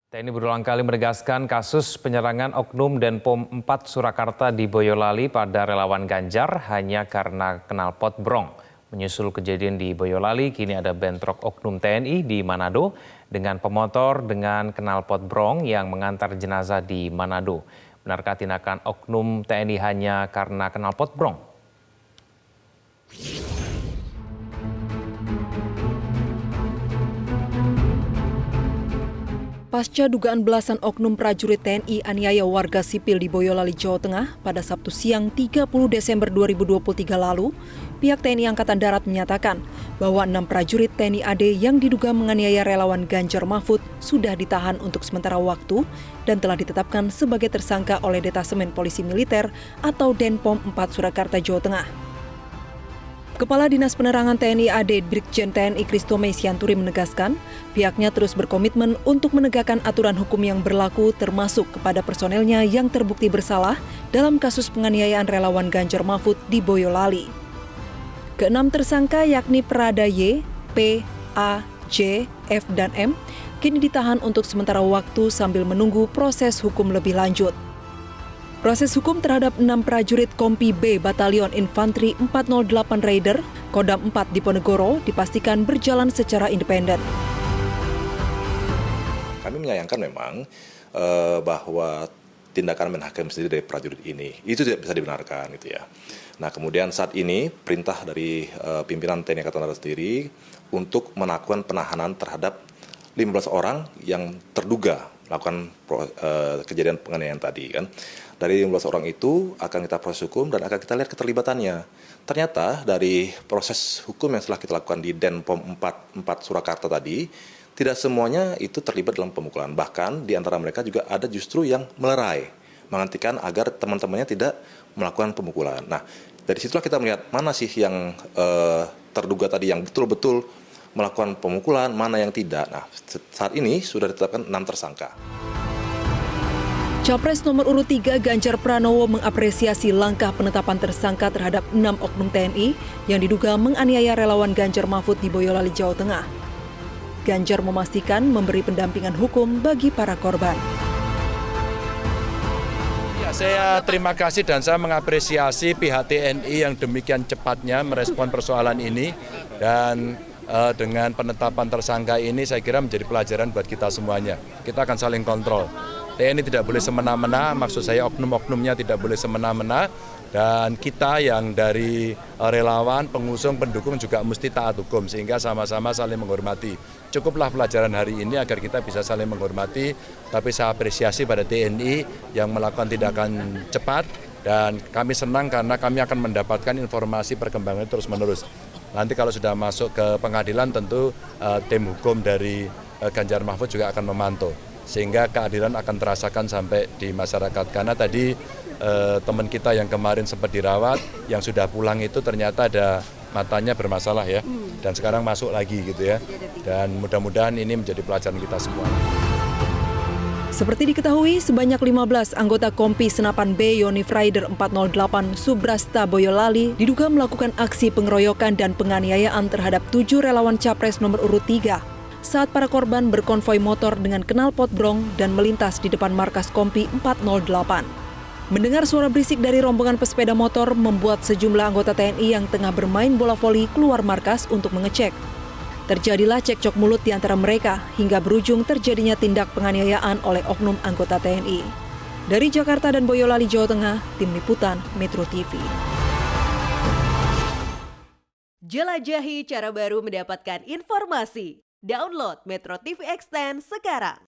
TNI berulang kali menegaskan kasus penyerangan oknum Denpom 4 Surakarta di Boyolali pada relawan Ganjar hanya karena knalpot brong. Menyusul kejadian di Boyolali, kini ada bentrok oknum TNI di Manado dengan pemotor dengan knalpot brong yang mengantar jenazah di Manado. Benarkah tindakan oknum TNI hanya karena knalpot brong? Pasca dugaan belasan oknum prajurit TNI aniaya warga sipil di Boyolali, Jawa Tengah pada Sabtu siang 30 Desember 2023 lalu, pihak TNI Angkatan Darat menyatakan bahwa 6 prajurit TNI AD yang diduga menganiaya relawan Ganjar Mahfud sudah ditahan untuk sementara waktu dan telah ditetapkan sebagai tersangka oleh Detasemen Polisi Militer atau Denpom 4 Surakarta, Jawa Tengah. Kepala Dinas Penerangan TNI AD Brigjen TNI Kristome Sianturi menegaskan, pihaknya terus berkomitmen untuk menegakkan aturan hukum yang berlaku termasuk kepada personelnya yang terbukti bersalah dalam kasus penganiayaan relawan Ganjar Mahfud di Boyolali. Keenam tersangka yakni Prada Y, P, A, J, F, dan M kini ditahan untuk sementara waktu sambil menunggu proses hukum lebih lanjut. Proses hukum terhadap 6 prajurit Kompi B Batalion Infanteri 408 Raider, Kodam 4 Diponegoro dipastikan berjalan secara independen. Kami menyayangkan memang bahwa tindakan Menhakim sendiri dari prajurit ini itu tidak bisa dibenarkan gitu ya. Nah, kemudian saat ini perintah dari pimpinan TNI Angkatan Darat sendiri untuk melakukan penahanan terhadap 15 orang yang terduga melakukan kejadian penganiayaan tadi kan. Dari 15 orang itu akan kita proses hukum dan akan kita lihat keterlibatannya. Ternyata dari proses hukum yang telah kita lakukan di Denpom 4 Surakarta tadi, tidak semuanya itu terlibat dalam pemukulan. Bahkan di antara mereka juga ada justru yang melerai, menghentikan agar teman-temannya tidak melakukan pemukulan. Nah, dari situlah kita melihat mana sih yang terduga tadi yang betul-betul melakukan pemukulan, mana yang tidak. Nah, saat ini sudah ditetapkan 6 tersangka. Capres nomor urut 3 Ganjar Pranowo mengapresiasi langkah penetapan tersangka terhadap 6 oknum TNI yang diduga menganiaya relawan Ganjar Mahfud di Boyolali, Jawa Tengah. Ganjar memastikan memberi pendampingan hukum bagi para korban. Ya, saya terima kasih dan saya mengapresiasi pihak TNI yang demikian cepatnya merespon persoalan ini dan dengan penetapan tersangka ini saya kira menjadi pelajaran buat kita semuanya. Kita akan saling kontrol. TNI tidak boleh semena-mena, maksud saya oknum-oknumnya tidak boleh semena-mena, dan kita yang dari relawan, pengusung, pendukung juga mesti taat hukum sehingga sama-sama saling menghormati. Cukuplah pelajaran hari ini agar kita bisa saling menghormati, tapi saya apresiasi pada TNI yang melakukan tindakan cepat dan kami senang karena kami akan mendapatkan informasi perkembangan terus-menerus. Nanti kalau sudah masuk ke pengadilan tentu tim hukum dari Ganjar Mahfud juga akan memantau. Sehingga keadilan akan terasakan sampai di masyarakat. Karena tadi teman kita yang kemarin sempat dirawat, yang sudah pulang itu ternyata ada matanya bermasalah ya. Dan sekarang masuk lagi gitu ya. Dan mudah-mudahan ini menjadi pelajaran kita semua. Seperti diketahui, sebanyak 15 anggota Kompi Senapan B Yonif Raider 408 Subrasta Boyolali diduga melakukan aksi pengeroyokan dan penganiayaan terhadap 7 relawan Capres nomor urut 3. Saat para korban berkonvoi motor dengan knalpot brong dan melintas di depan markas Kompi 408. Mendengar suara berisik dari rombongan pesepeda motor membuat sejumlah anggota TNI yang tengah bermain bola voli keluar markas untuk mengecek. Terjadilah cekcok mulut di antara mereka hingga berujung terjadinya tindak penganiayaan oleh oknum anggota TNI. Dari Jakarta dan Boyolali, Jawa Tengah, Tim Liputan Metro TV. Jelajahi cara baru mendapatkan informasi. Download Metro TV Extend sekarang.